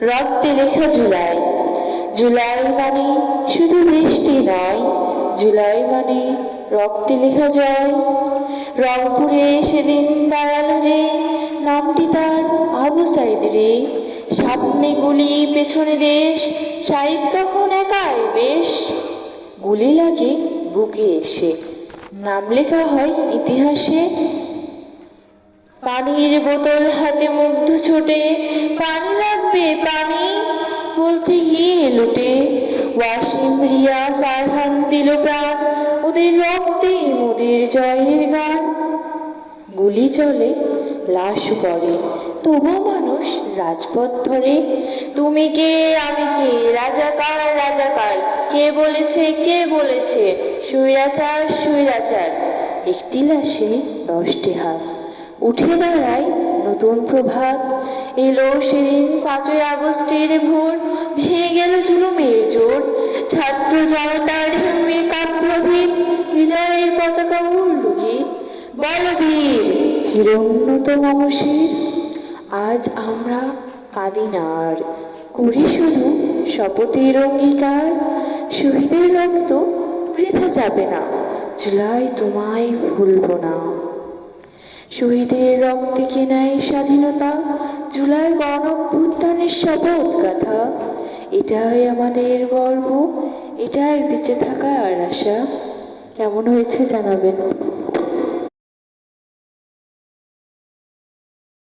রক্তে লেখা জুলাই। জুলাই মানে শুধু বৃষ্টি নয়, জুলাই মানে রক্তে লেখা জয়। রংপুরে সেদিন দাঁড়ালো যে নামটি তার আবু সাইদ রে। সামনে গুলি পেছনে দেশ, সাইদ তখন একাই বেশ। গুলি লাগে বুকে এসে, নাম লেখা হয় ইতিহাসে। পানির বোতল হাতে মুগ্ধ ছোটে, পানি লাগবে পানি বলতে গিয়ে লুটে। ওয়াসিম রিয়া ফারহান দিল প্রাণ, ওদের রক্তে মোদের জয়ের গান। গুলি চলে লাশ পড়ে, তবু মানুষ রাজপথ ধরে। তুমি কে আমি কে, রাজাকার রাজাকার, কে বলেছে কে বলেছে, স্বৈরাচার স্বৈরাচার। একটি লাশে 10টি হাত, উঠে দাঁড়ায় নতুন প্রভাত। এলো সেদিন 5ই আগস্টের ভোর, ভেঙে গেল জুলুমের জোর। ছাত্র জনতার ঢেউয়ে কাঁপল ভিত, বিজয়ের পতাকা উড়ল গীত। বলবীর চির উন্নত মমশির, আজ আমরা কাঁদি না আর, করি শুধু শপথের অঙ্গীকার। শহীদের রক্ত বৃথা যাবে না, জুলাই তোমায় ভুলব না। শহীদের রক্তে কেনায় স্বাধীনতা, জুলাই গণঅভ্যুত্থানের শপথ গাথা। এটাই আমাদের গর্ব, এটাই বেঁচে থাকার আশা। কেমন হয়েছে জানাবেন।